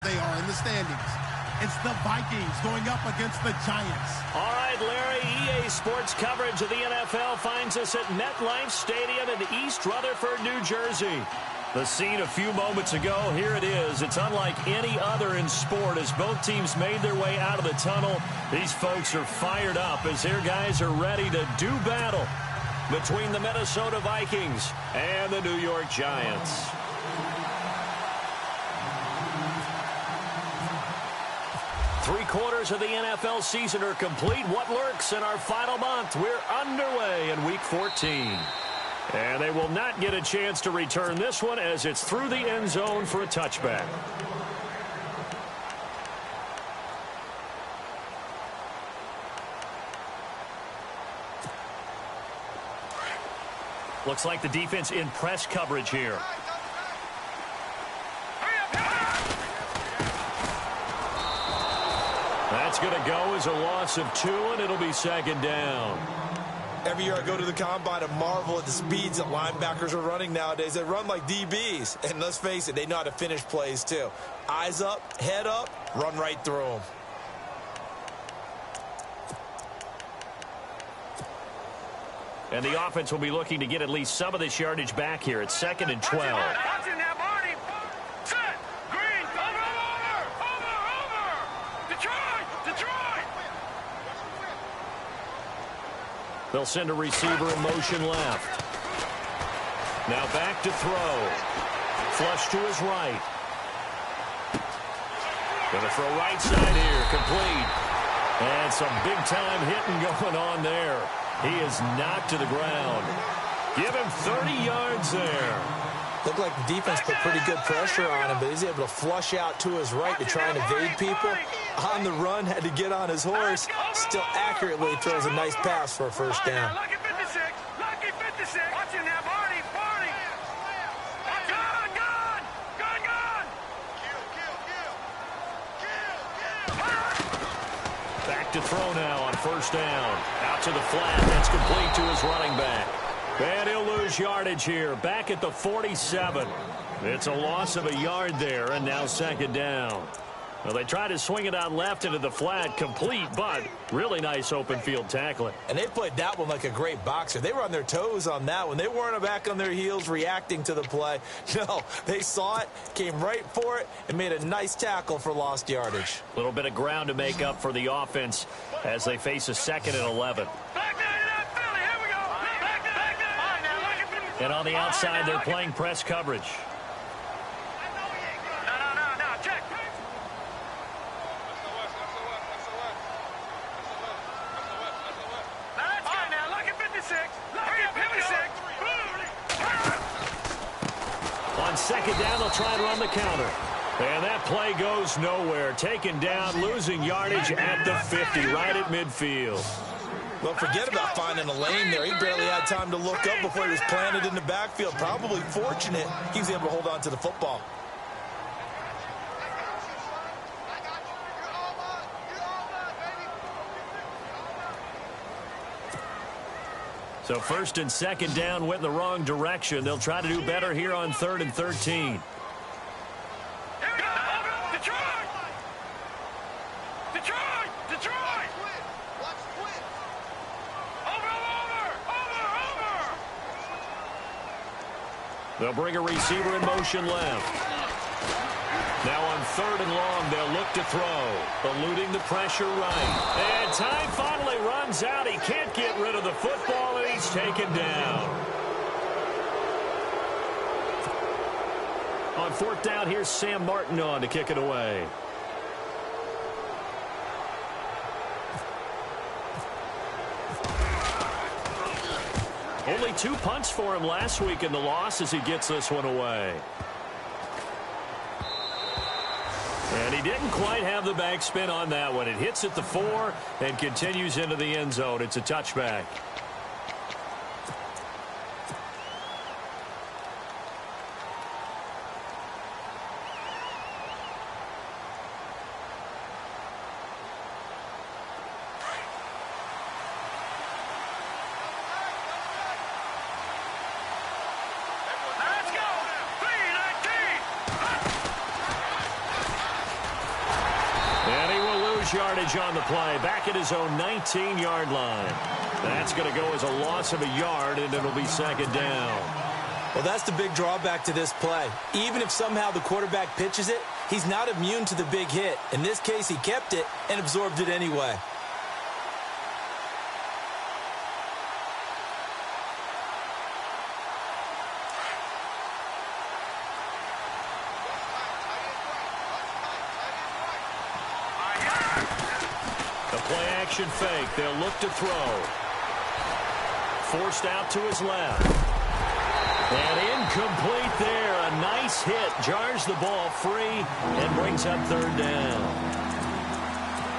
They are in the standings. It's the Vikings going up against the Giants. All right, Larry, EA Sports coverage of the NFL finds us at MetLife Stadium in East Rutherford, New Jersey. The scene a few moments ago, here it is. It's unlike any other in sport as both teams made their way out of the tunnel. These folks are fired up as their guys are ready to do battle between the Minnesota Vikings and the New York Giants. Three-quarters of the NFL season are complete. What lurks in our final month? We're underway in Week 14. And they will not get a chance to return this one as it's through the end zone for a touchback. Looks like the defense in press coverage here. That's going to go as a loss of 2, and it'll be second down. Every year I go to the combine and marvel at the speeds that linebackers are running nowadays. They run like DBs. And let's face it, they know how to finish plays too. Eyes up, head up, run right through them. And the offense will be looking to get at least some of this yardage back here. It's 2nd and 12. They'll send a receiver in motion left. Now back to throw. Flush to his right. Going to throw right side here. Complete. And some big-time hitting going on there. He is knocked to the ground. Give him 30 yards there. Looked like the defense put pretty good pressure on him, but he's able to flush out to his right to try and evade people. On the run, had to get on his horse. Still accurately throws a nice pass for a first down. Lucky 56. Lucky 56. Watch him now, Barney. Barney. Gun, gun. Gun, gun. Kill. Back to throw now on first down. Out to the flat. That's complete to his running back. And he'll lose yardage here. Back at the 47. It's a loss of a yard there, and now second down. Well, they tried to swing it out left into the flat, complete, but really nice open field tackling. And they played that one like a great boxer. They were on their toes on that one. They weren't back on their heels reacting to the play. No, they saw it, came right for it, and made a nice tackle for lost yardage. A little bit of ground to make up for the offense as they face a 2nd and 11. And on the outside, they're playing press coverage. No, check. That's good now. Lucky 56. Lucky 56. On second down, they'll try and run the counter. And that play goes nowhere. Taken down, losing yardage at the 50, right at midfield. Well, forget about finding a lane there. He barely had time to look up before he was planted in the backfield. Probably fortunate he was able to hold on to the football. So first and second down went in the wrong direction. They'll try to do better here on 3rd and 13. They'll bring a receiver in motion left. Now on 3rd and long, they'll look to throw. Eluding the pressure right. And time finally runs out. He can't get rid of the football, and he's taken down. On 4th down, here's Sam Martin on to kick it away. Only 2 punts for him last week in the loss as he gets this one away. And he didn't quite have the backspin on that one. It hits at the 4 and continues into the end zone. It's a touchback. lose yardage on the play. Back at his own 19-yard line. That's going to go as a loss of a yard, and it'll be second down. Well, that's the big drawback to this play. Even if somehow the quarterback pitches it, he's not immune to the big hit. In this case, he kept it and absorbed it anyway. The play-action fake. They'll look to throw. Forced out to his left. And incomplete there. A nice hit. Jars the ball free and brings up third down.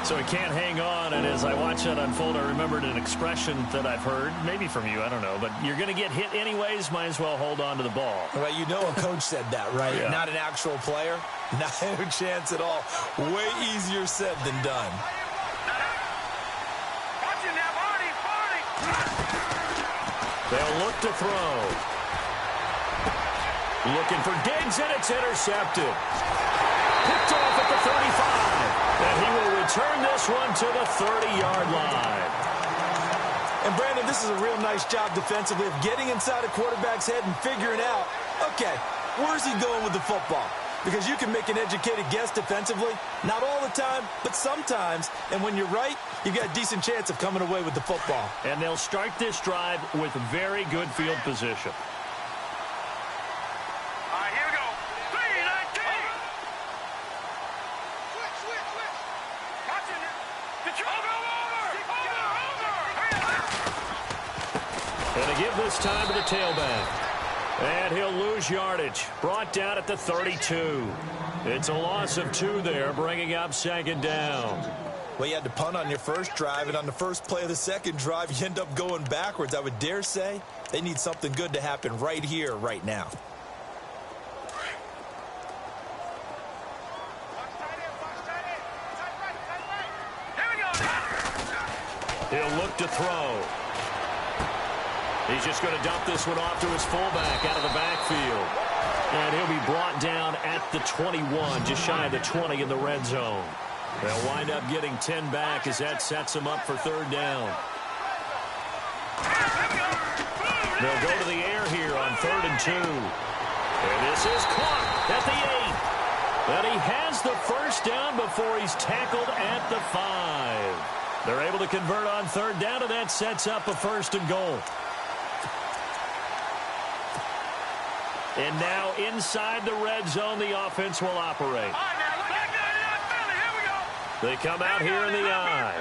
So he can't hang on. And as I watch that unfold, I remembered an expression that I've heard, maybe from you, I don't know. But you're going to get hit anyways. Might as well hold on to the ball. Right, you know a coach said that, right? Yeah. Not an actual player. Not a chance at all. Way easier said than done. They'll look to throw. Looking for Diggs, and it's intercepted. Picked off at the 35. And he will return this one to the 30-yard line. And, Brandon, this is a real nice job defensively of getting inside a quarterback's head and figuring out, okay, where's he going with the football? Because you can make an educated guess defensively. Not all the time, but sometimes. And when you're right, you've got a decent chance of coming away with the football. And they'll start this drive with very good field position. All right, here we go. 3-19. Switch. Watch it now. Control. Over. And to give this time to the tailback. And he'll lose yardage. Brought down at the 32. It's a loss of 2 there, bringing up second down. Well, you had to punt on your first drive, and on the first play of the second drive, you end up going backwards. I would dare say they need something good to happen right here, right now. He'll look to throw. He's just going to dump this one off to his fullback out of the backfield. And he'll be brought down at the 21, just shy of the 20 in the red zone. They'll wind up getting 10 back as that sets them up for third down. They'll go to the air here on 3rd and 2. And this is caught at the 8. But he has the first down before he's tackled at the 5. They're able to convert on third down, and that sets up a 1st and goal. And now inside the red zone, the offense will operate. They come out here in the I.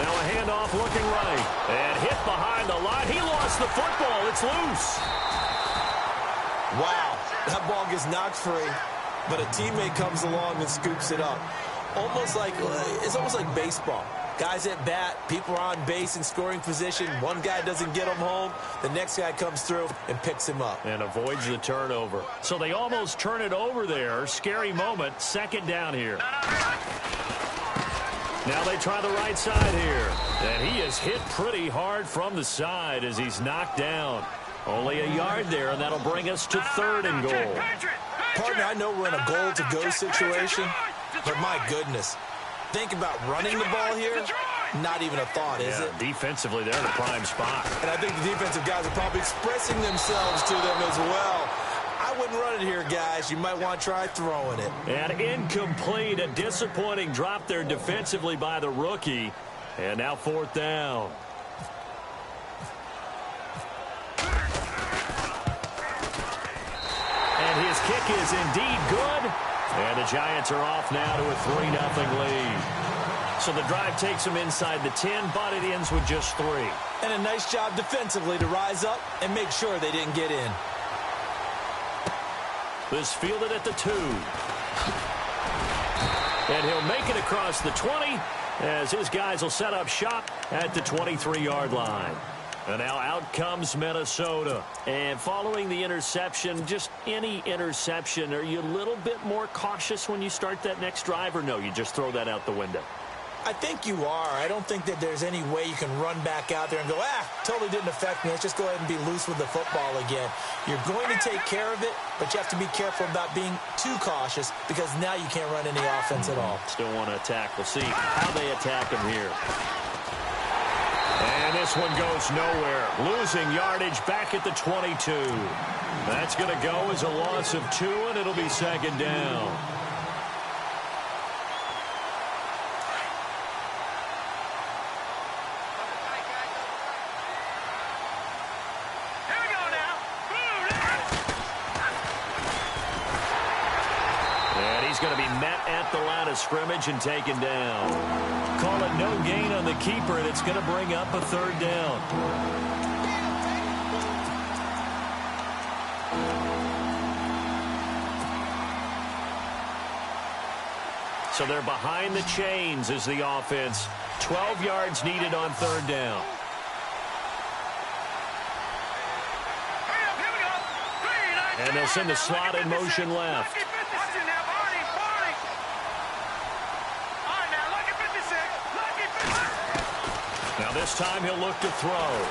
Now a handoff looking right. And hit behind the line. He lost the football. It's loose. Wow, that ball gets knocked free, but a teammate comes along and scoops it up. It's almost like baseball. Guys at bat, people are on base in scoring position. One guy doesn't get him home. The next guy comes through and picks him up. And avoids the turnover. So they almost turn it over there. Scary moment. Second down here. Now they try the right side here. And he is hit pretty hard from the side as he's knocked down. Only a yard there, and that'll bring us to 3rd and goal. Partner, I know we're in a goal-to-go situation, but my goodness. Think about running the ball here. Not even a thought, is it? Defensively, they're in a prime spot. And I think the defensive guys are probably expressing themselves to them as well. I wouldn't run it here, guys. You might want to try throwing it. And incomplete. A disappointing drop there defensively by the rookie. And now 4th down. And his kick is indeed good. And the Giants are off now to a 3-0 lead. So the drive takes them inside the 10, but it ends with just 3. And a nice job defensively to rise up and make sure they didn't get in. This fielded at the 2. And he'll make it across the 20 as his guys will set up shop at the 23-yard line. And now out comes Minnesota. And following the interception, just any interception, are you a little bit more cautious when you start that next drive, or no, you just throw that out the window? I think you are. I don't think that there's any way you can run back out there and go, totally didn't affect me. Let's just go ahead and be loose with the football again. You're going to take care of it, but you have to be careful about being too cautious because now you can't run any offense at all. Still want to attack. We'll see how they attack him here. And this one goes nowhere. Losing yardage back at the 22. That's going to go as a loss of 2, and it'll be second down. Going to be met at the line of scrimmage and taken down. Call it no gain on the keeper, and it's going to bring up a third down. So they're behind the chains as the offense. 12 yards needed on third down. And they'll send the slot in motion left. Now this time he'll look to throw.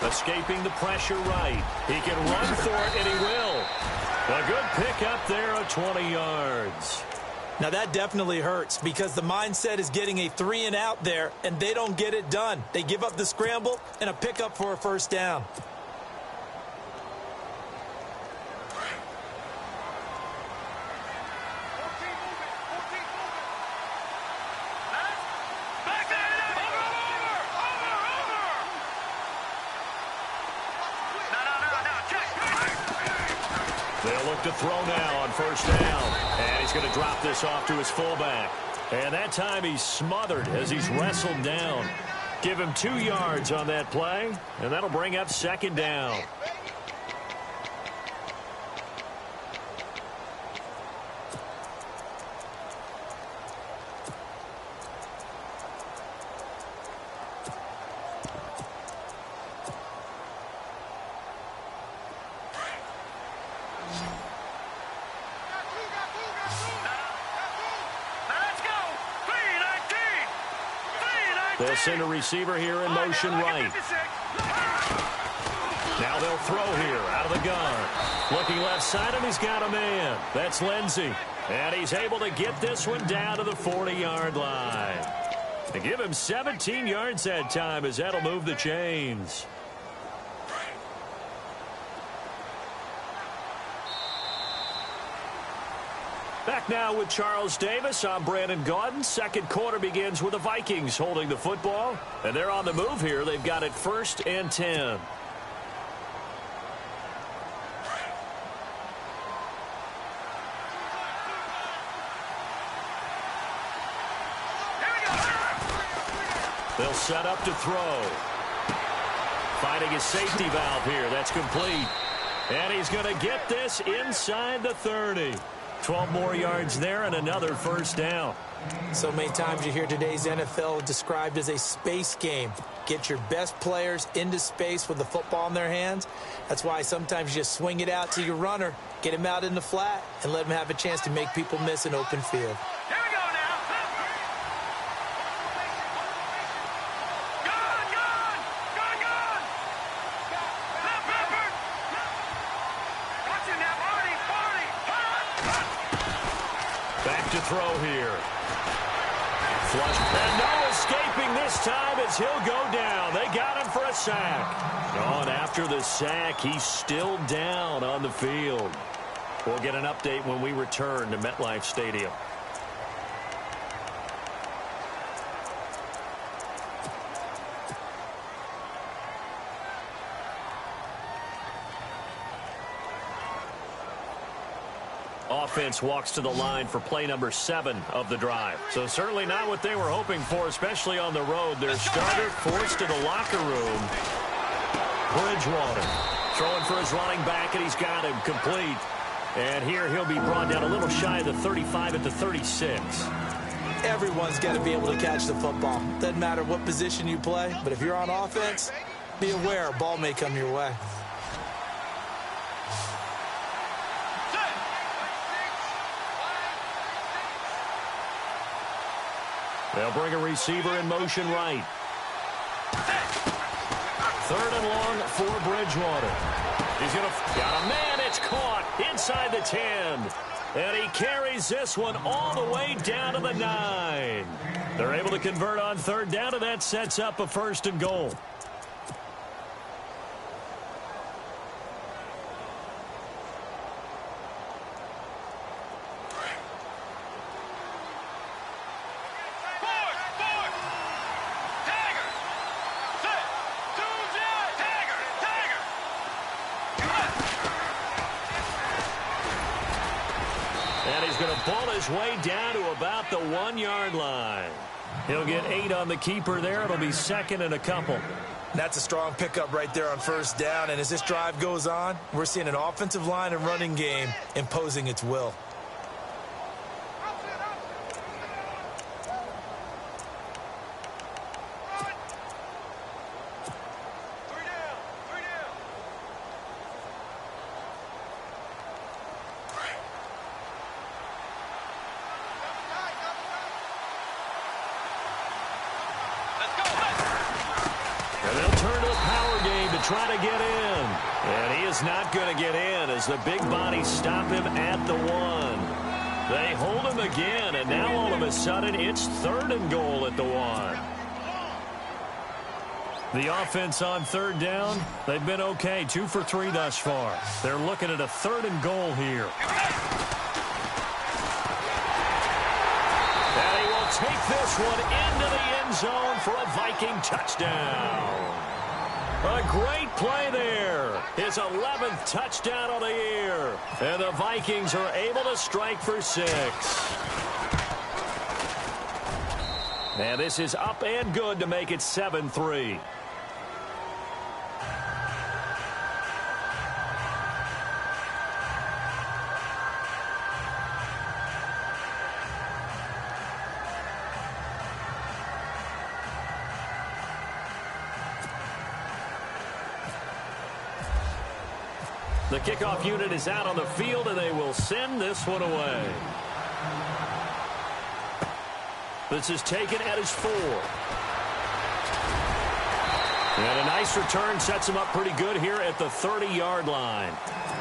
Escaping the pressure right. He can run for it, and he will. A good pickup there of 20 yards. Now that definitely hurts because the mindset is getting a 3-and-out there, and they don't get it done. They give up the scramble and a pickup for a first down. They'll look to throw now on first down. And he's going to drop this off to his fullback. And that time he's smothered as he's wrestled down. Give him 2 yards on that play, and that'll bring up second down. They'll send a receiver here in motion right. Now they'll throw here out of the gun. Looking left side, and he's got a man. That's Lindsey. And he's able to get this one down to the 40-yard line. And give him 17 yards that time as that'll move the chains. Back now with Charles Davis. I'm Brandon Gaudin. Second quarter begins with the Vikings holding the football. And they're on the move here. They've got it 1st and 10. They'll set up to throw. Finding his safety valve here. That's complete. And he's going to get this inside the 30. 12 more yards there and another first down. So many times you hear today's NFL described as a space game. Get your best players into space with the football in their hands. That's why sometimes you just swing it out to your runner, get him out in the flat, and let him have a chance to make people miss an open field. Throw here. Flush. And no escaping this time as he'll go down. They got him for a sack. Gone after the sack. He's still down on the field. We'll get an update when we return to MetLife Stadium. Offense walks to the line for play number 7 of the drive. So certainly not what they were hoping for, especially on the road. Their starter forced to the locker room. Bridgewater throwing for his running back, and he's got him complete. And here he'll be brought down a little shy of the 35 at the 36. Everyone's got to be able to catch the football. Doesn't matter what position you play, but if you're on offense, be aware a ball may come your way. They'll bring a receiver in motion right. 3rd and long for Bridgewater. He's going to got a man. It's caught inside the 10. And he carries this one all the way down to the 9. They're able to convert on 3rd down, and that sets up a 1st and goal. Ball his way down to about the 1-yard line. He'll get 8 on the keeper there. It'll be 2nd and a couple. That's a strong pickup right there on 1st down. And as this drive goes on, we're seeing an offensive line and running game imposing its will. Try to get in. And he is not going to get in as the big bodies stop him at the 1. They hold him again, and now all of a sudden it's 3rd and goal at the 1. The offense on 3rd down, they've been okay. 2 for 3 thus far. They're looking at a 3rd and goal here. And he will take this one into the end zone for a Viking touchdown. A great play there. His 11th touchdown of the year. And the Vikings are able to strike for 6. And this is up and good to make it 7-3. The kickoff unit is out on the field, and they will send this one away. This is taken at his 4. And a nice return sets him up pretty good here at the 30-yard line.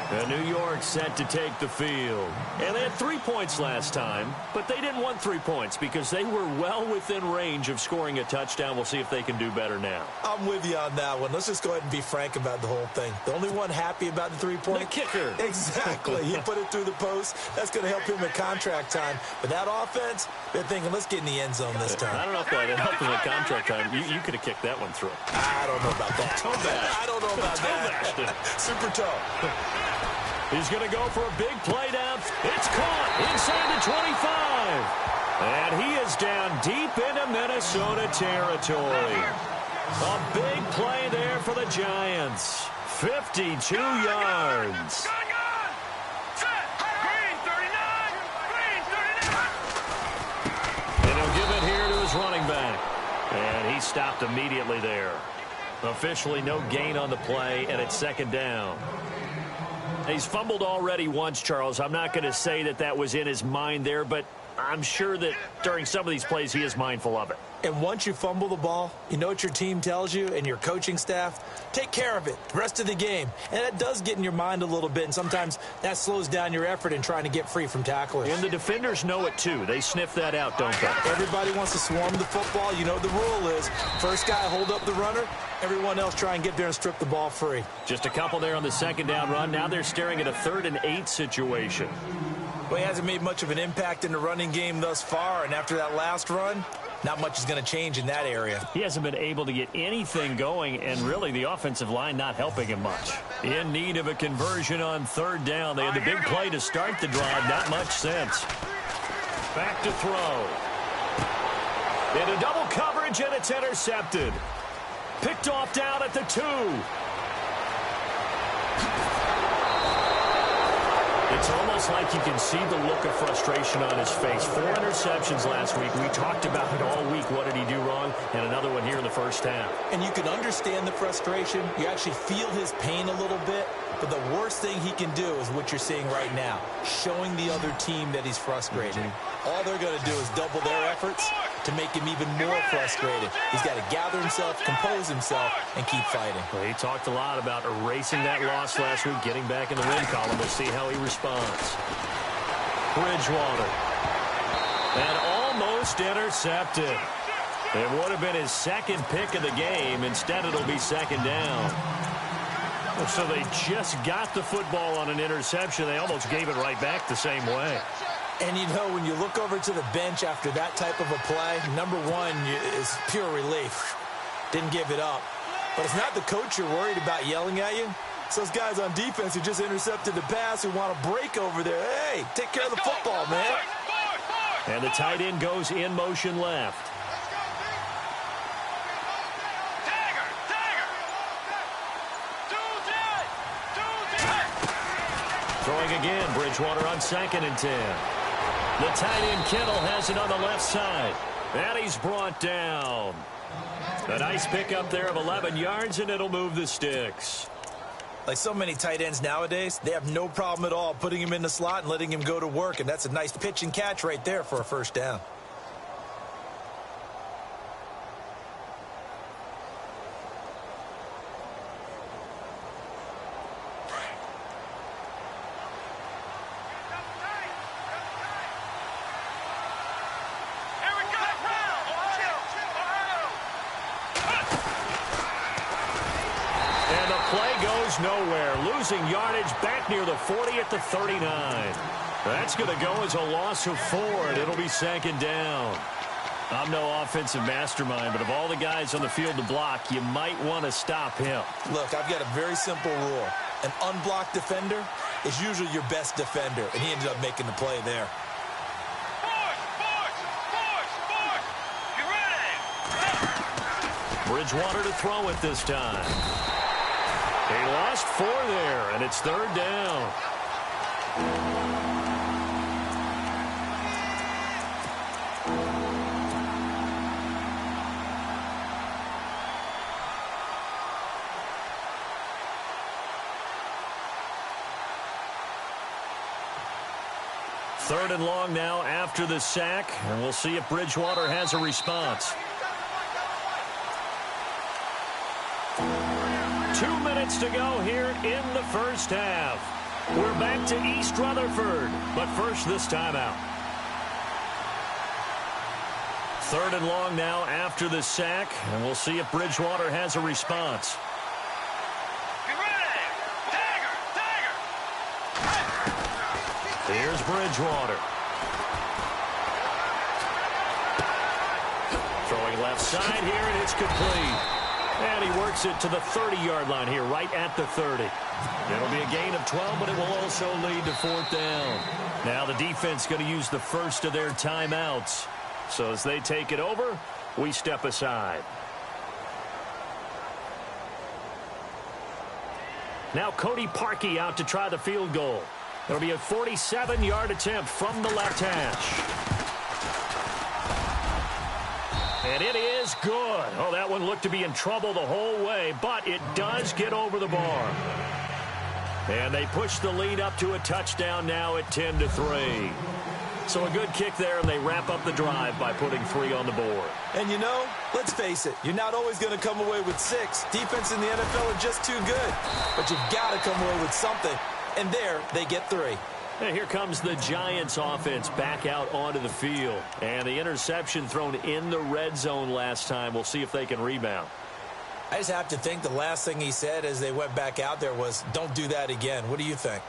And New York set to take the field. And they had 3 points last time, but they didn't want 3 points because they were well within range of scoring a touchdown. We'll see if they can do better now. I'm with you on that one. Let's just go ahead and be frank about the whole thing. The only one happy about the 3-point? The kicker. Exactly. He put it through the post. That's going to help him at contract time. But that offense, they're thinking, let's get in the end zone this time. I don't know if that helped him at contract time. You could have kicked that one through. I don't know about that. Toe bash. I don't know about that. Super toe. He's going to go for a big play down. It's caught inside the 25. And he is down deep into Minnesota territory. A big play there for the Giants. 52 yards. And he'll give it here to his running back. And he stopped immediately there. Officially no gain on the play, and it's 2nd down. He's fumbled already once, Charles. I'm not going to say that that was in his mind there, but I'm sure that during some of these plays he is mindful of it. And once you fumble the ball, you know what your team tells you and your coaching staff? Take care of it the rest of the game. And that does get in your mind a little bit, and sometimes that slows down your effort in trying to get free from tacklers. And the defenders know it, too. They sniff that out, don't they? Everybody wants to swarm the football. You know the rule is first guy hold up the runner, everyone else try and get there and strip the ball free. Just a couple there on the 2nd down run. Now they're staring at a 3rd and 8 situation. Well, he hasn't made much of an impact in the running game thus far, and after that last run, not much is going to change in that area. He hasn't been able to get anything going, and really the offensive line not helping him much. In need of a conversion on 3rd down. They had the big play to start the drive. Not much sense. Back to throw. Into double coverage, and it's intercepted. Picked off down at the 2. It's almost like you can see the look of frustration on his face. 4 interceptions last week. We talked about it all week. What did he do wrong? And another one here in the first half. And you can understand the frustration. You actually feel his pain a little bit. But the worst thing he can do is what you're seeing right now, showing the other team that he's frustrated. All they're going to do is double their efforts to make him even more frustrated. He's got to gather himself, compose himself, and keep fighting. Well, he talked a lot about erasing that loss last week, getting back in the win column. We'll see how he responds. Bridgewater. And almost intercepted. It would have been his second pick of the game. Instead, it'll be second down. So they just got the football on an interception. They almost gave it right back the same way. And, you know, when you look over to the bench after that type of a play, number one is pure relief. Didn't give it up. But it's not the coach you're worried about yelling at you. It's those guys on defense who just intercepted the pass who want to break over there. Hey, take care of the football, man. And the tight end goes in motion left. Throwing again, Bridgewater on 2nd and 10. The tight end Kittle has it on the left side. And he's brought down. A nice pickup there of 11 yards, and it'll move the sticks. Like so many tight ends nowadays, they have no problem at all putting him in the slot and letting him go to work, and that's a nice pitch and catch right there for a first down. Nowhere, losing yardage back near the 40 at the 39. That's going to go as a loss of 4, and it'll be second down. I'm no offensive mastermind, but of all the guys on the field to block, you might want to stop him. Look, I've got a very simple rule. An unblocked defender is usually your best defender, and he ended up making the play there. Bridgewater to throw it this time. He lost 4 there, and it's 3rd down. Third and long now after the sack, and we'll see if Bridgewater has a response. 2 minutes to go here in the first half. We're back to East Rutherford, but first this timeout. Third and long now after the sack, and we'll see if Bridgewater has a response. Here's Bridgewater. Throwing left side here, and it's complete. And he works it to the 30-yard line here, right at the 30. It'll be a gain of 12, but it will also lead to 4th down. Now the defense going to use the first of their timeouts. So as they take it over, we step aside. Now Cody Parkey out to try the field goal. It'll be a 47-yard attempt from the left hash. And it is good. Oh, that one looked to be in trouble the whole way, but it does get over the bar. And they push the lead up to a touchdown now at 10-3. So a good kick there, and they wrap up the drive by putting 3 on the board. And you know, let's face it, you're not always going to come away with 6. Defense in the NFL are just too good. But you've got to come away with something. And there, they get 3. And here comes the Giants offense back out onto the field. And the interception thrown in the red zone last time. We'll see if they can rebound. I just have to think the last thing he said as they went back out there was, don't do that again. What do you think?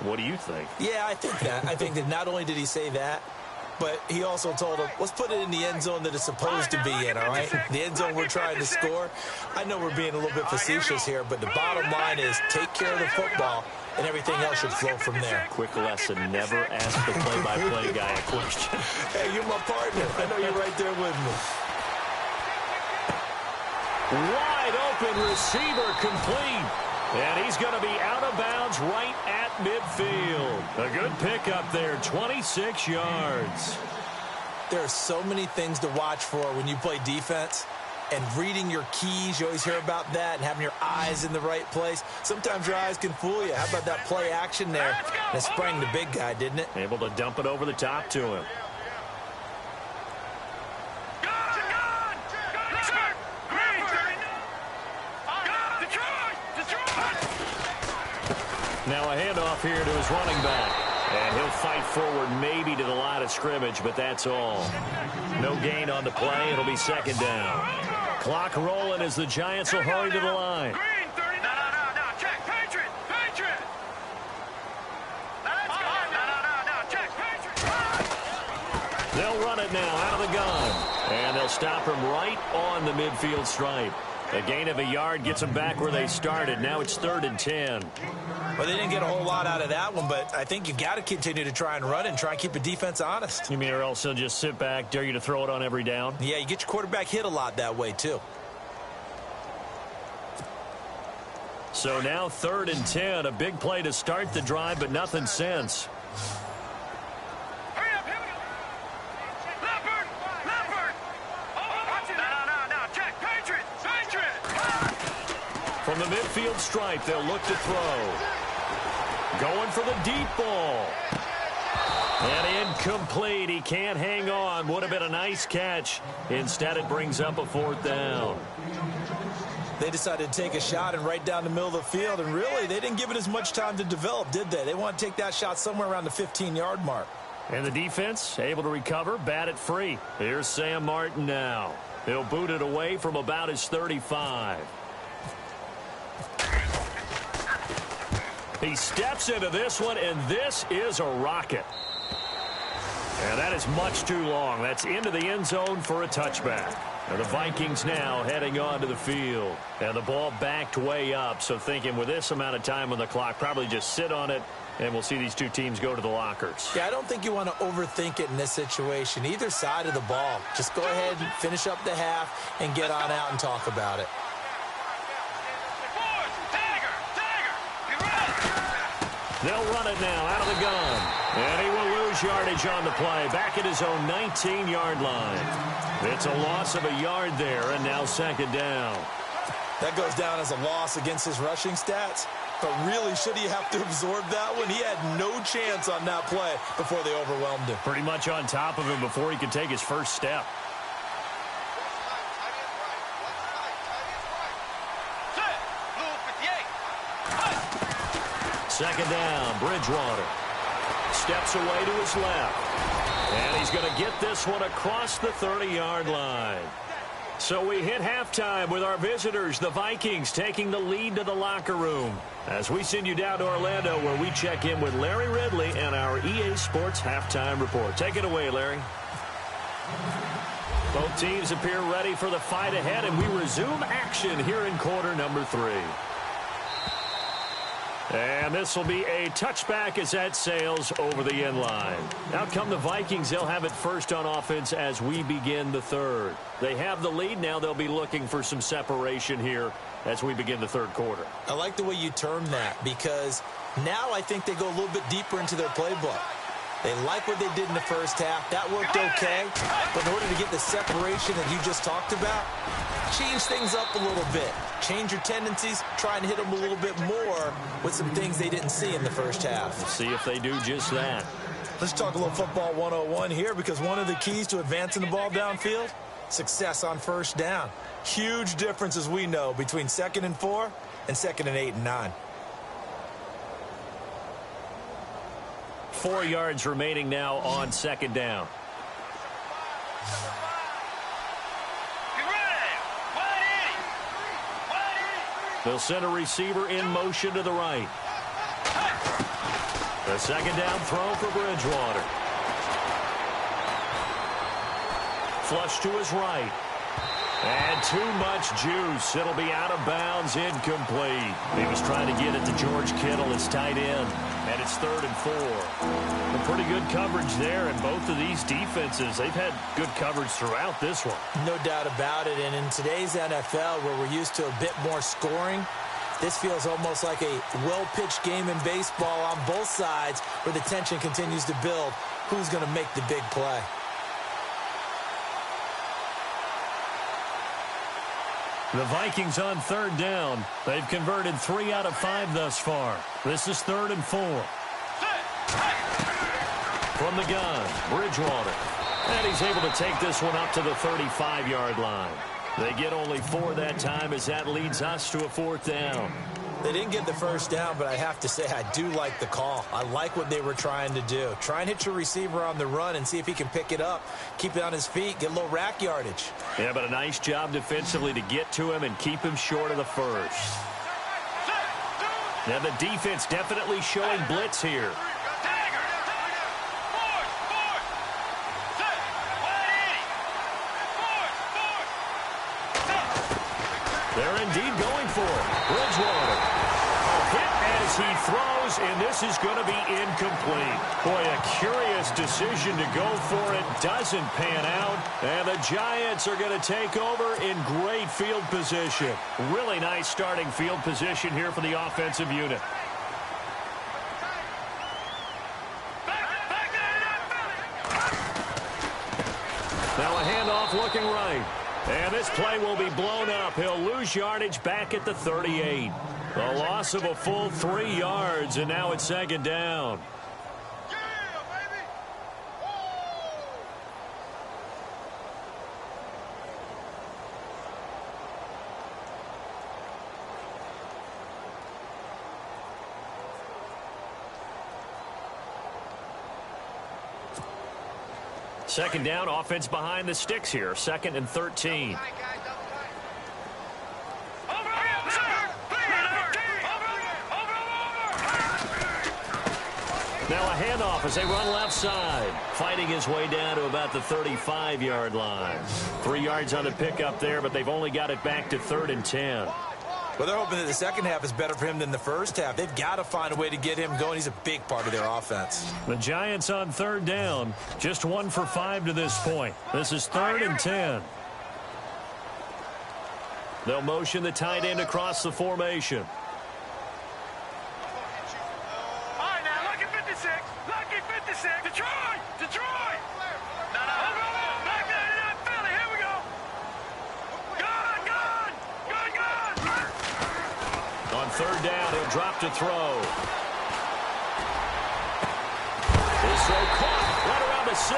What do you think? Yeah, I think that. I think that not only did he say that, but he also told him, let's put it in the end zone that it's supposed to be in, all right? The end zone we're trying to score. I know we're being a little bit facetious here, but the bottom line is take care of the football, and everything else should flow from there. Quick lesson, never ask the play-by-play guy a question. Hey, you're my partner. I know you're right there with me. Wide open receiver complete. And he's going to be out of bounds right at midfield. A good pickup there, 26 yards. There are so many things to watch for when you play defense. And reading your keys, you always hear about that, and having your eyes in the right place. Sometimes your eyes can fool you. How about that play action there? And it sprang the big guy, didn't it? Able to dump it over the top to him. Now a handoff here to his running back. And he'll fight forward maybe to the line of scrimmage, but that's all. No gain on the play. It'll be second down. Clock rolling as the Giants will hurry to the line. Green, 30. No. Check. Patriot. No. Check. Patriot. They'll run it now out of the gun. And they'll stop him right on the midfield stripe. A gain of a yard gets them back where they started. Now it's 3rd and 10. Well, they didn't get a whole lot out of that one, but I think you've got to continue to try and run it and try and keep the defense honest. You mean or else they'll just sit back, dare you to throw it on every down? Yeah, you get your quarterback hit a lot that way, too. So now 3rd and 10. A big play to start the drive, but nothing since. Hurry up, here we go. Leopard. Watch it. No. Check. Patriot. From the midfield stripe, they'll look to throw. Going for the deep ball. And incomplete. He can't hang on. Would have been a nice catch. Instead, it brings up a 4th down. They decided to take a shot and right down the middle of the field, and really, they didn't give it as much time to develop, did they? They want to take that shot somewhere around the 15-yard mark. And the defense able to recover, bat it free. Here's Sam Martin now. He'll boot it away from about his 35. He steps into this one, and this is a rocket. And that is much too long. That's into the end zone for a touchback. And the Vikings now heading onto the field. And the ball backed way up, so thinking with this amount of time on the clock, probably just sit on it, and we'll see these two teams go to the lockers. Yeah, I don't think you want to overthink it in this situation. Either side of the ball. Just go ahead and finish up the half and get on out and talk about it. They'll run it now out of the gun. And he will lose yardage on the play. Back at his own 19-yard line. It's a loss of a yard there, and now 2nd down. That goes down as a loss against his rushing stats. But really, should he have to absorb that one? He had no chance on that play before they overwhelmed him. Pretty much on top of him before he could take his first step. Second down, Bridgewater. Steps away to his left. And he's going to get this one across the 30-yard line. So we hit halftime with our visitors, the Vikings, taking the lead to the locker room. As we send you down to Orlando, where we check in with Larry Ridley and our EA Sports Halftime Report. Take it away, Larry. Both teams appear ready for the fight ahead, and we resume action here in quarter number 3. And this will be a touchback as that sails over the end line. Out come the Vikings. They'll have it first on offense as we begin the 3rd. They have the lead. Now they'll be looking for some separation here as we begin the 3rd quarter. I like the way you term that, because now I think they go a little bit deeper into their playbook. They like what they did in the first half. That worked okay. But in order to get the separation that you just talked about, change things up a little bit. Change your tendencies. Try and hit them a little bit more with some things they didn't see in the first half. We'll see if they do just that. Let's talk a little football 101 here, because one of the keys to advancing the ball downfield, success on first down. Huge difference, as we know, between 2nd and 4 and 2nd and 8 and 9. 4 yards remaining now on 2nd down. They'll send a receiver in motion to the right. The 2nd down throw for Bridgewater. Flush to his right. And too much juice. It'll be out of bounds, incomplete. He was trying to get it to George Kittle, his tight end. And it's 3rd and 4. A pretty good coverage there, and both of these defenses, they've had good coverage throughout this one. No doubt about it, and in today's NFL, where we're used to a bit more scoring, this feels almost like a well-pitched game in baseball on both sides, where the tension continues to build. Who's going to make the big play? The Vikings on 3rd down. They've converted 3 out of 5 thus far. This is 3rd and 4. From the gun, Bridgewater. And he's able to take this one up to the 35-yard line. They get only 4 that time, as that leads us to a 4th down. They didn't get the first down, but I have to say I do like the call. I like what they were trying to do. Try and hit your receiver on the run and see if he can pick it up, keep it on his feet, get a little rack yardage. Yeah, but a nice job defensively to get to him and keep him short of the first. Now the defense definitely showing blitz here. They're indeed going for it. Bridgewater. A hit as he throws, and this is going to be incomplete. Boy, a curious decision to go for it. Doesn't pan out. And the Giants are going to take over in great field position. Really nice starting field position here for the offensive unit. Now a handoff looking right. And this play will be blown up. He'll lose yardage back at the 38. A loss of a full 3 yards, and now it's second down. Second down, offense behind the sticks here. 2nd and 13. Now a handoff as they run left side. Fighting his way down to about the 35-yard line. 3 yards on the pickup there, but they've only got it back to 3rd and 10. Well, they're hoping that the second half is better for him than the first half. They've got to find a way to get him going. He's a big part of their offense. The Giants on 3rd down. Just 1 for 5 to this point. This is 3rd and 10. They'll motion the tight end across the formation. All right, now, lucky 56. Lucky 56. Detroit! Detroit! Back there to that Philly. Here we go. Gone! On 3rd down, he'll drop to throw. His throw caught right around the 6.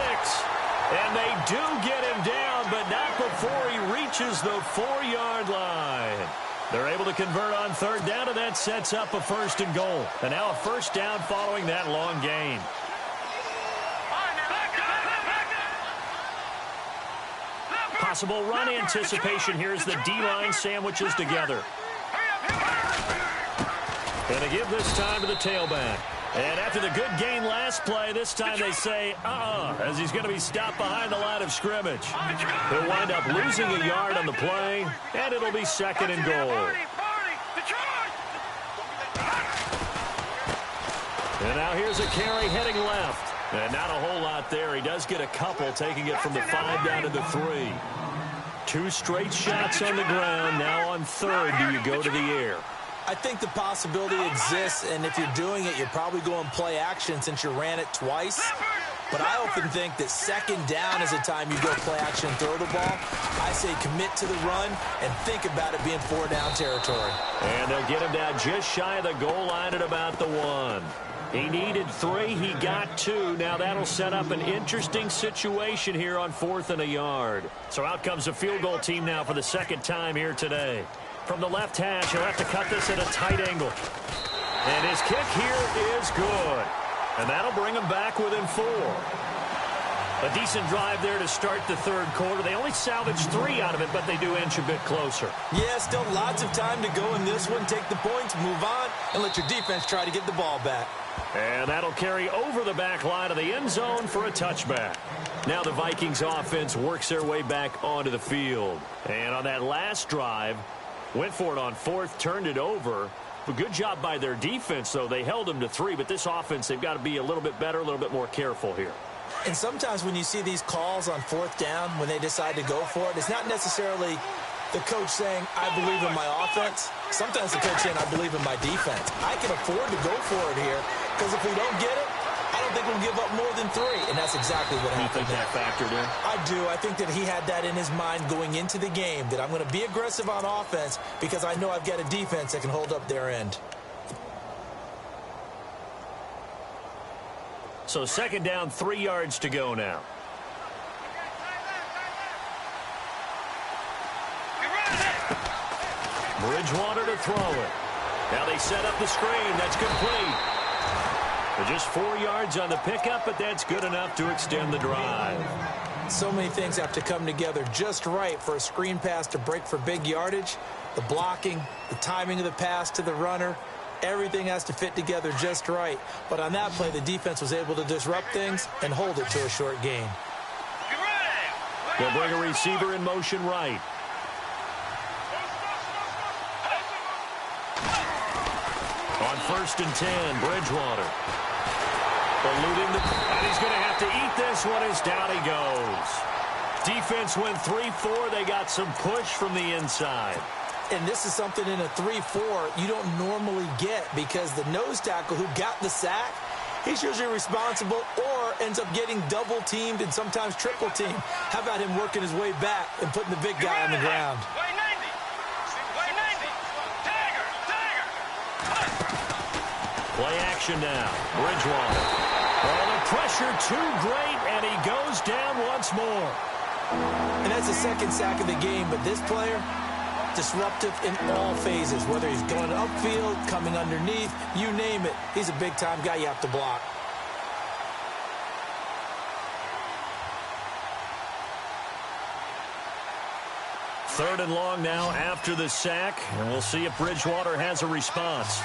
And they do get him down, but not before he reaches the 4-yard line. They're able to convert on 3rd down, and that sets up a 1st and goal. And now a 1st down following that long gain. Possible run anticipation here as the D-line sandwiches together. And they give this time to the tailback. And after the good gain last play, this time they say, as he's going to be stopped behind the line of scrimmage. He'll wind up losing a yard on the play, and it'll be 2nd and goal. And now here's a carry heading left. And not a whole lot there. He does get a couple, taking it from the 5 down to the 3. 2 straight shots on the ground. Now on 3rd, do you go to the air? I think the possibility exists, and if you're doing it, you're probably going play action since you ran it twice. But I often think that 2nd down is the time you go play action, throw the ball. I say commit to the run and think about it being 4-down territory. And they'll get him down just shy of the goal line at about the 1. He needed 3. He got 2. Now that'll set up an interesting situation here on 4th and a yard. So out comes the field goal team now for the 2nd time here today. From the left hash, he'll have to cut this at a tight angle. And his kick here is good. And that'll bring him back within 4. A decent drive there to start the 3rd quarter. They only salvaged 3 out of it, but they do inch a bit closer. Yeah, still lots of time to go in this one. Take the points, move on, and let your defense try to get the ball back. And that'll carry over the back line of the end zone for a touchback. Now the Vikings offense works their way back onto the field. And on that last drive, went for it on 4th, turned it over. A good job by their defense, though. They held them to 3, but this offense, they've got to be a little bit better, a little bit more careful here. And sometimes when you see these calls on 4th down, when they decide to go for it, it's not necessarily the coach saying, I believe in my offense. Sometimes the coach saying, I believe in my defense. I can afford to go for it here, because if we don't get it, I don't think we'll give up more than 3. And that's exactly what happened. You think that factored in? I do. I think that he had that in his mind going into the game, that I'm going to be aggressive on offense because I know I've got a defense that can hold up their end. So 2nd down, 3 yards to go now. Bridgewater to throw it. Now they set up the screen. That's complete. Just 4 yards on the pickup, but that's good enough to extend the drive. So many things have to come together just right for a screen pass to break for big yardage. The blocking, the timing of the pass to the runner, everything has to fit together just right. But on that play, the defense was able to disrupt things and hold it to a short gain. They'll bring a receiver in motion right. On 1st and 10, Bridgewater. Eluding and he's going to have to eat this one as down he goes. Defense went 3-4. They got some push from the inside. And this is something in a 3-4 you don't normally get because the nose tackle who got the sack, he's usually responsible or ends up getting double-teamed and sometimes triple-teamed. How about him working his way back and putting the big guy on the ground? Play action now. Bridgewater. Oh, the pressure too great, and he goes down once more. And that's the second sack of the game, but this player, disruptive in all phases, whether he's going upfield, coming underneath, you name it. He's a big-time guy you have to block. Third and long now after the sack, and we'll see if Bridgewater has a response.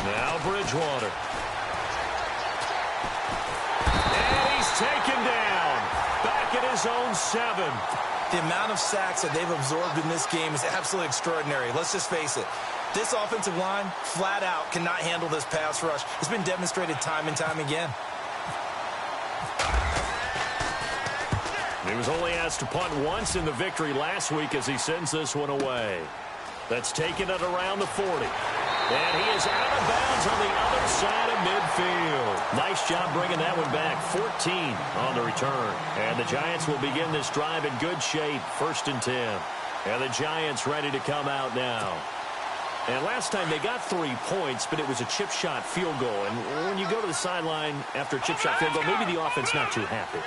Now Bridgewater. And he's taken down. Back at his own 7. The amount of sacks that they've absorbed in this game is absolutely extraordinary. Let's just face it. This offensive line, flat out, cannot handle this pass rush. It's been demonstrated time and time again. He was only asked to punt once in the victory last week as he sends this one away. That's taken it around the 40. And he is out of bounds on the other side of midfield. Nice job bringing that one back. 14 on the return. And the Giants will begin this drive in good shape. 1st and 10. And the Giants ready to come out now. And last time they got 3 points, but it was a chip shot field goal. And when you go to the sideline after a chip shot field goal, maybe the offense not too happy.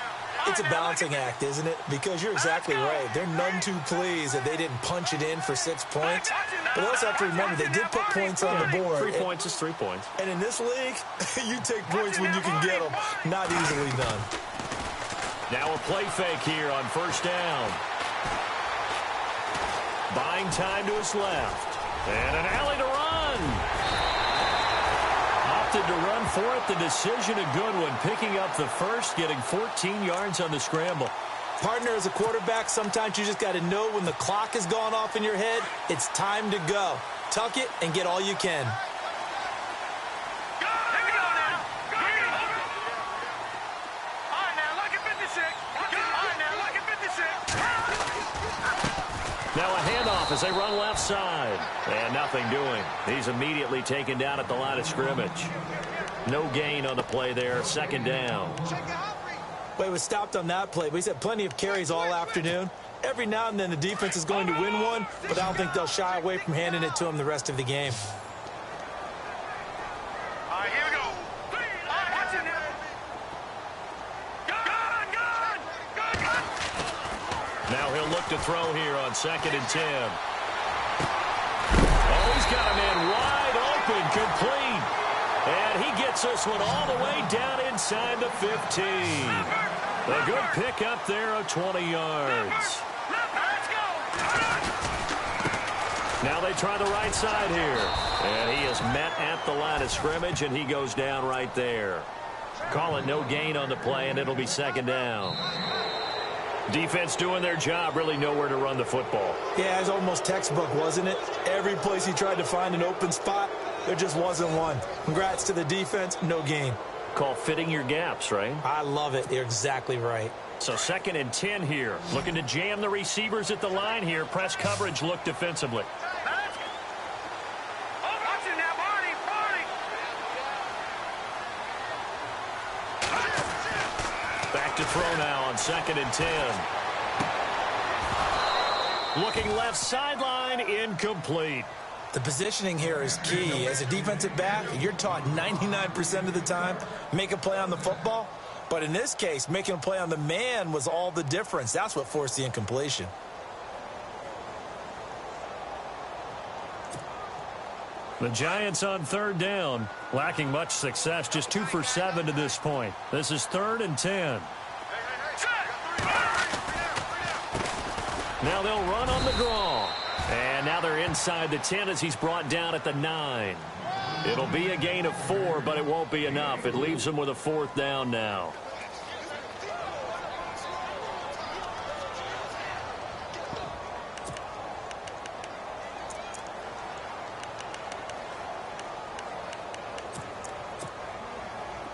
It's a balancing act, isn't it? Because you're exactly right. They're none too pleased that they didn't punch it in for 6 points. But they also have to remember they did put points on the board. 3 points is 3 points. And in this league, you take points when you can get them. Not easily done. Now a play fake here on 1st down. Buying time to his left. And an alley to run. Opted to run for it. The decision a good one. Picking up the first, getting 14 yards on the scramble. Partner, as a quarterback, sometimes you just got to know when the clock has gone off in your head, it's time to go. Tuck it and get all you can. Now a handoff as they run left side. And nothing doing. He's immediately taken down at the line of scrimmage. No gain on the play there. 2nd down. Well, he was stopped on that play, but he's had plenty of carries all afternoon. Every now and then the defense is going to win one, but I don't think they'll shy away from handing it to him the rest of the game. All right, here we go. Watch it now. Now he'll look to throw here on 2nd and 10. Oh, he's got a man wide open, complete. And he gets this one all the way down inside the 15. A good pickup there of 20 yards. Now they try the right side here. And he is met at the line of scrimmage, and he goes down right there. Call it no gain on the play, and it'll be 2nd down. Defense doing their job, really nowhere to run the football. Yeah, it was almost textbook, wasn't it? Every place he tried to find an open spot, there just wasn't one. Congrats to the defense, no gain. Call fitting your gaps, right? I love it. You're exactly right. So 2nd and 10 here. Looking to jam the receivers at the line here. Press coverage look defensively. Back to throw now on 2nd and 10. Looking left sideline, incomplete. The positioning here is key. As a defensive back, you're taught 99% of the time, make a play on the football. But in this case, making a play on the man was all the difference. That's what forced the incompletion. The Giants on third down, lacking much success, just 2 for 7 to this point. This is 3rd and 10. Now they'll run on the draw. And now they're inside the 10 as he's brought down at the 9. It'll be a gain of 4, but it won't be enough. It leaves them with a 4th down now.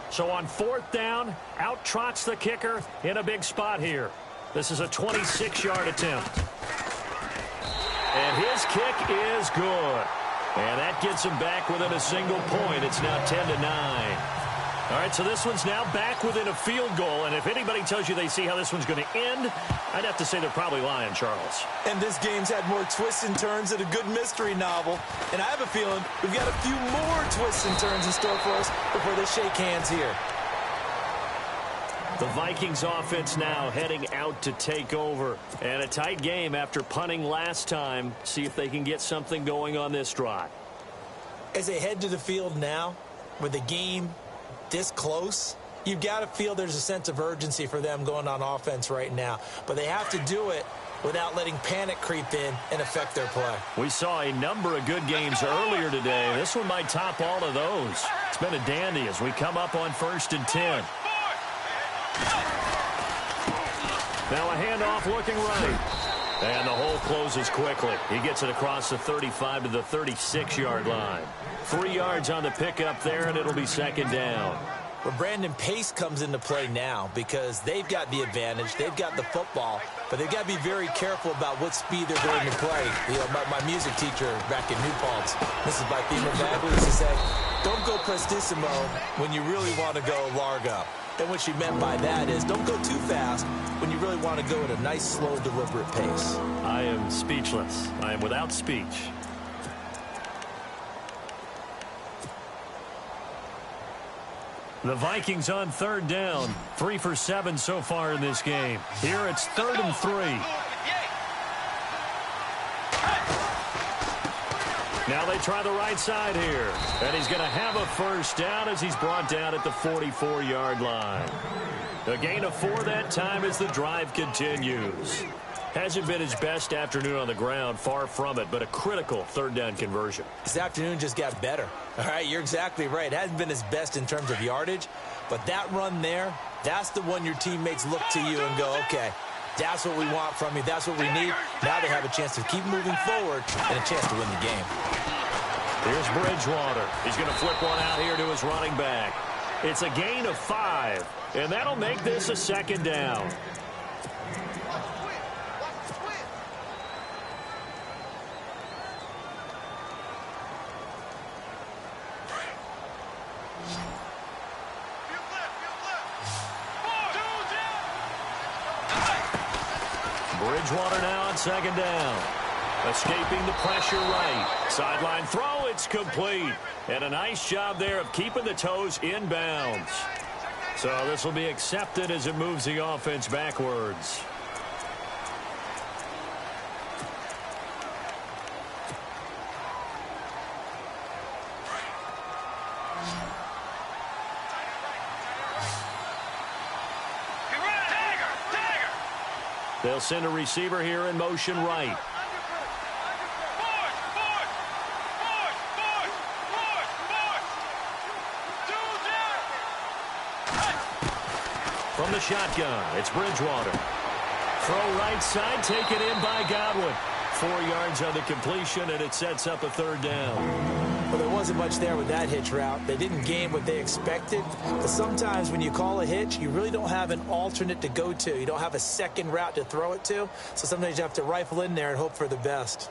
So on 4th down, out trots the kicker in a big spot here. This is a 26-yard attempt. And his kick is good. And that gets him back within a single point. It's now 10-9. All right, so this one's now back within a field goal. And if anybody tells you they see how this one's going to end, I'd have to say they're probably lying, Charles. And this game's had more twists and turns than a good mystery novel. And I have a feeling we've got a few more twists and turns in store for us before they shake hands here. The Vikings offense now heading out to take over. And a tight game after punting last time. See if they can get something going on this drive. As they head to the field now, with the game this close, you've got to feel there's a sense of urgency for them going on offense right now. But they have to do it without letting panic creep in and affect their play. We saw a number of good games earlier today. This one might top all of those. It's been a dandy as we come up on 1st and 10. Now a handoff looking right. And the hole closes quickly. He gets it across the 35 to the 36-yard line. 3 yards on the pickup there, and it'll be 2nd down. Well, Brandon, pace comes into play now because they've got the advantage. They've got the football, but they've got to be very careful about what speed they're going to play. You know, my music teacher back in New Paltz, Mrs. Bythema Bagley, used to say, don't go prestissimo when you really want to go largo. And what she meant by that is don't go too fast when you really want to go at a nice, slow, deliberate pace. I am speechless. I am without speech. The Vikings on 3rd down. 3 for 7 so far in this game. Here it's 3rd and 3. Now they try the right side here. And he's going to have a 1st down as he's brought down at the 44-yard line. A gain of 4 that time as the drive continues. Hasn't been his best afternoon on the ground, far from it, but a critical 3rd down conversion. This afternoon just got better. All right, you're exactly right. It hasn't been his best in terms of yardage, but that run there, that's the one your teammates look to you and go, okay, that's what we want from you. That's what we need. Now they have a chance to keep moving forward and a chance to win the game. Here's Bridgewater. He's going to flip one out here to his running back. It's a gain of 5, and that'll make this a 2nd down. Bridgewater now on 2nd down. Escaping the pressure right. Sideline throw, it's complete. And a nice job there of keeping the toes inbounds. So this will be accepted as it moves the offense backwards. They'll send a receiver here in motion right. From the shotgun, it's Bridgewater. Throw right side, taken in by Godwin. 4 yards on the completion, and it sets up a 3rd down. Well, there wasn't much there with that hitch route. They didn't gain what they expected. But sometimes when you call a hitch, you really don't have an alternate to go to. You don't have a second route to throw it to. So sometimes you have to rifle in there and hope for the best.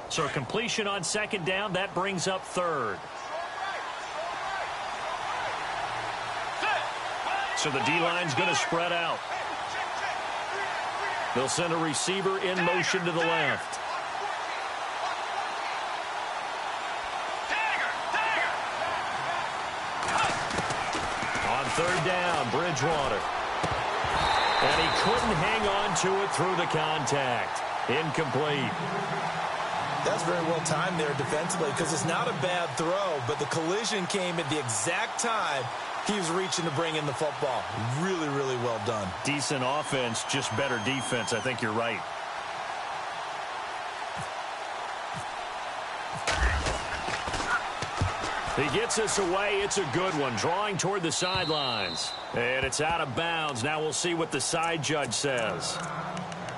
So completion on 2nd down, that brings up 3rd. So the D-line's going to spread out. They'll send a receiver in motion to the left. On third down, Bridgewater. And he couldn't hang on to it through the contact. Incomplete. That's very well timed there defensively because it's not a bad throw, but the collision came at the exact time he was reaching to bring in the football. Really, really well done. Decent offense, just better defense. I think you're right. He gets us away. It's a good one. Drawing toward the sidelines. And it's out of bounds. Now we'll see what the side judge says.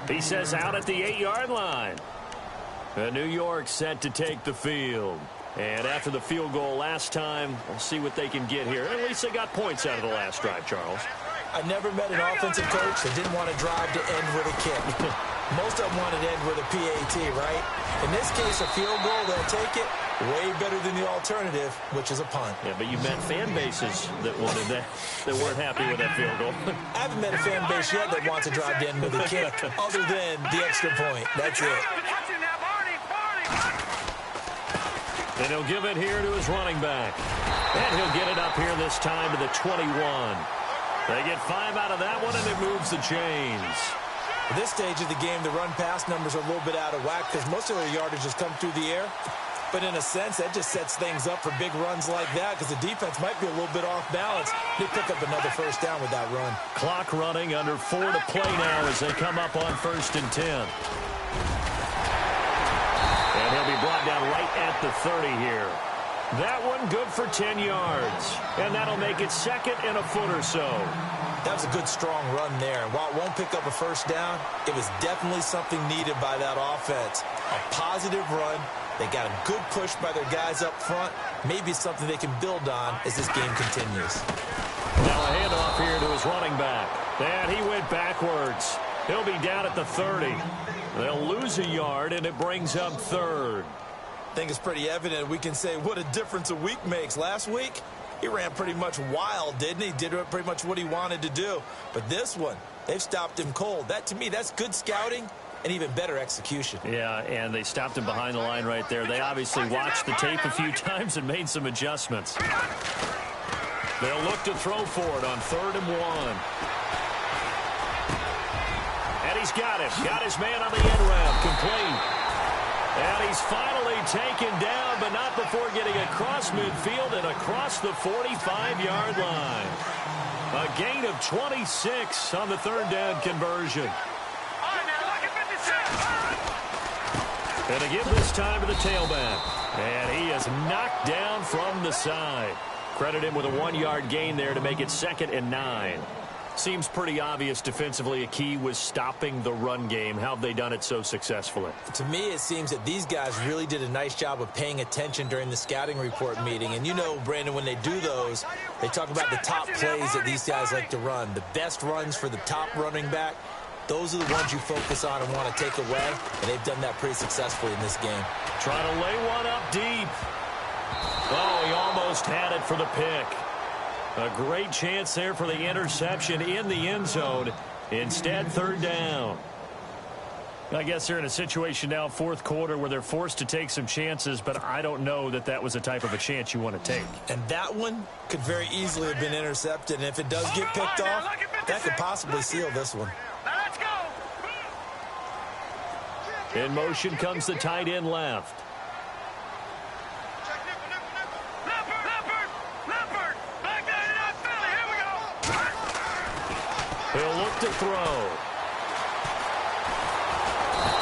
He says out at the 8-yard line. New York set to take the field. And after the field goal last time, we'll see what they can get here. At least they got points out of the last drive, Charles. I never met an offensive coach that didn't want to drive to end with a kick. Most of them wanted to end with a PAT, right? In this case, a field goal, they'll take it. Way better than the alternative, which is a punt. Yeah, but you met fan bases that wanted that weren't happy with that field goal. I haven't met a fan base yet that wants to drive to end with a kick, other than the extra point. That's it. And he'll give it here to his running back. And he'll get it up here this time to the 21. They get 5 out of that one, and it moves the chains. At this stage of the game, the run-pass numbers are a little bit out of whack because most of their yardage has come through the air. But in a sense, that just sets things up for big runs like that because the defense might be a little bit off balance. They pick up another first down with that run. Clock running, under 4 to play now as they come up on 1st and 10. And he'll be brought down right at the 30 here. That one good for 10 yards. And that'll make it 2nd and a foot or so. That was a good, strong run there. And while it won't pick up a first down, it was definitely something needed by that offense. A positive run. They got a good push by their guys up front. Maybe something they can build on as this game continues. Now a handoff here to his running back. And he went backwards. He'll be down at the 30. They'll lose a yard, and it brings up 3rd. I think it's pretty evident we can say what a difference a week makes. Last week, he ran pretty much wild, didn't he? Did pretty much what he wanted to do. But this one, they've stopped him cold. That, to me, that's good scouting and even better execution. Yeah, and they stopped him behind the line right there. They obviously watched the tape a few times and made some adjustments. They'll look to throw for it on 3rd and 1. And he's got him. Got his man on the end route. Complete. And he's finally taken down, but not before getting across midfield and across the 45-yard line. A gain of 26 on the 3rd down conversion. And again this time to the tailback. And he is knocked down from the side. Credit him with a 1-yard gain there to make it 2nd and 9. Seems pretty obvious defensively a key was stopping the run game. How have they done it so successfully? To me, it seems that these guys really did a nice job of paying attention during the scouting report meeting. And you know, Brandon, when they do those, they talk about the top plays that these guys like to run. The best runs for the top running back. Those are the ones you focus on and want to take away, and they've done that pretty successfully in this game. Trying to lay one up deep. Oh, he almost had it for the pick. A great chance there for the interception in the end zone. Instead, 3rd down. I guess they're in a situation now, 4th quarter, where they're forced to take some chances, but I don't know that that was the type of a chance you want to take. And that one could very easily have been intercepted, and if it does get picked off, that could possibly seal this one. In motion comes the tight end left. He'll look to throw.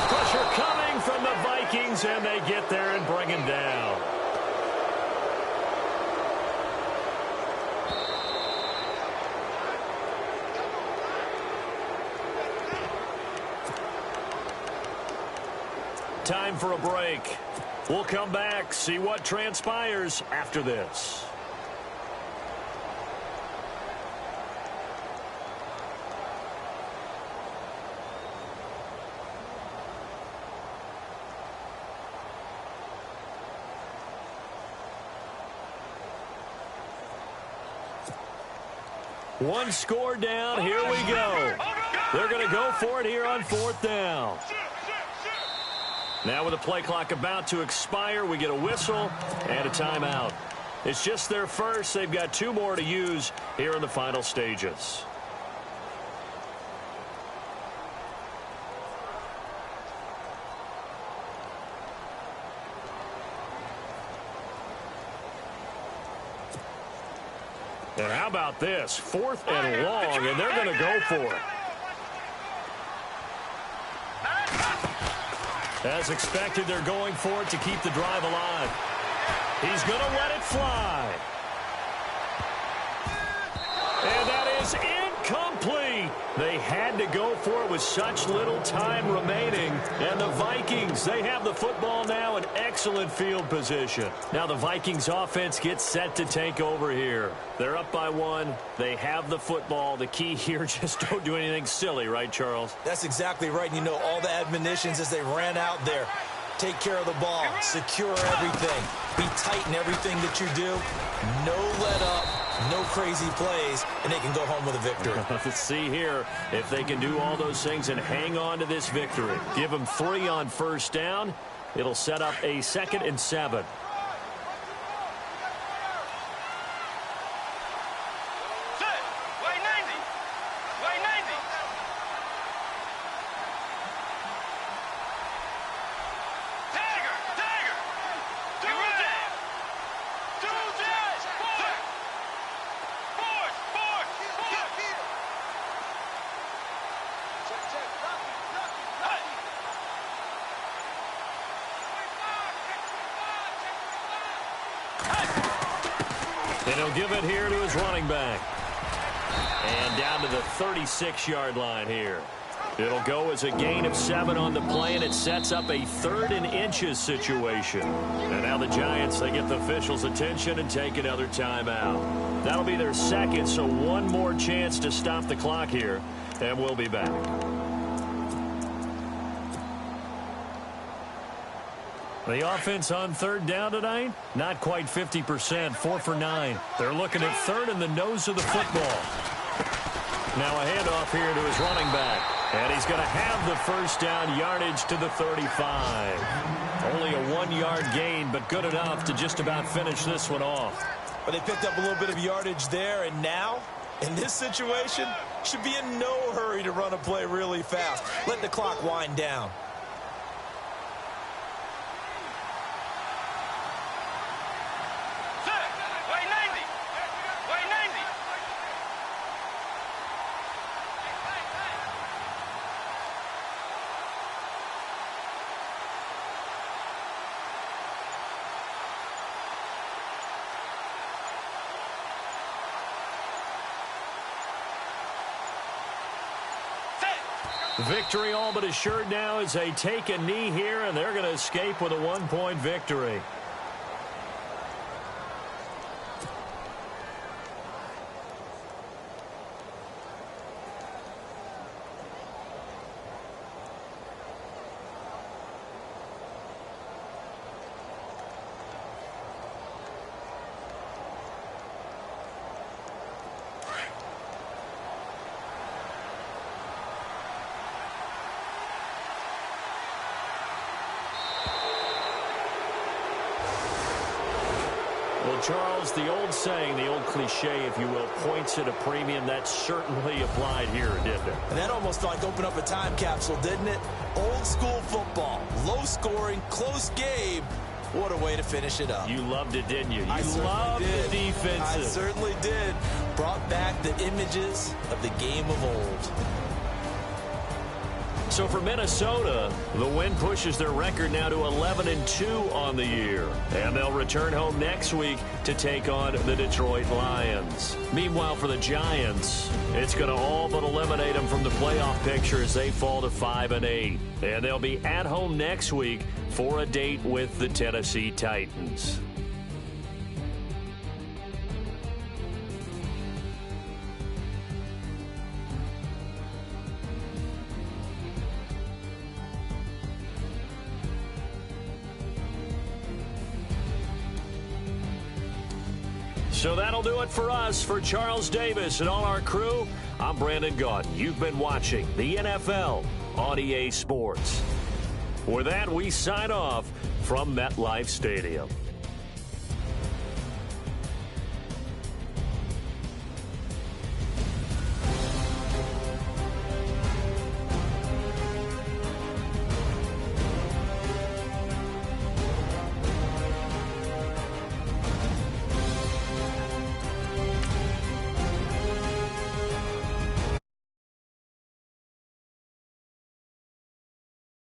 Pressure coming from the Vikings, and they get there and bring him down. Time for a break. We'll come back, see what transpires after this. One score down. Here we go. They're going to go for it here on 4th down. Now with the play clock about to expire, we get a whistle and a timeout. It's just their first. They've got 2 more to use here in the final stages. And how about this? 4th and long, and they're going to go for it. As expected, they're going for it to keep the drive alive. He's going to let it fly. And that is incomplete. They had to go for it with such little time remaining. And the Vikings, they have the football now in excellent field position. Now the Vikings offense gets set to take over here. They're up by 1. They have the football. The key here, just don't do anything silly, right, Charles? That's exactly right. You know, all the admonitions as they ran out there. Take care of the ball. Secure everything. Be tight in everything that you do. No let up. No crazy plays. And they can go home with a victory. Let's see here if they can do all those things and hang on to this victory. Give them 3 on 1st down. It'll set up a 2nd and 7. And he'll give it here to his running back. And down to the 36-yard line here. It'll go as a gain of 7 on the play, and it sets up a 3rd and inches situation. And now the Giants, they get the officials' attention and take another timeout. That'll be their 2nd, so 1 more chance to stop the clock here, and we'll be back. The offense on 3rd down tonight, not quite 50%, 4 for 9. They're looking at 3rd in the nose of the football. Now a handoff here to his running back. And he's going to have the 1st down yardage to the 35. Only a 1-yard gain, but good enough to just about finish this one off. But they picked up a little bit of yardage there, and now, in this situation, should be in no hurry to run a play really fast. Let the clock wind down. Victory all but assured now as they take a knee here, and they're going to escape with a 1-point victory. Well, Charles, the old saying, the old cliche, if you will, points at a premium. That certainly applied here, didn't it? And that almost like opened up a time capsule, didn't it? Old school football, low scoring, close game. What a way to finish it up. You loved it, didn't you? You loved the defenses. I certainly did. Brought back the images of the game of old. So for Minnesota, the win pushes their record now to 11-2 on the year. And they'll return home next week to take on the Detroit Lions. Meanwhile, for the Giants, it's going to all but eliminate them from the playoff picture as they fall to 5-8. And they'll be at home next week for a date with the Tennessee Titans. So that'll do it for us. For Charles Davis and all our crew, I'm Brandon Gaudin. You've been watching the NFL on EA Sports. For that, we sign off from MetLife Stadium.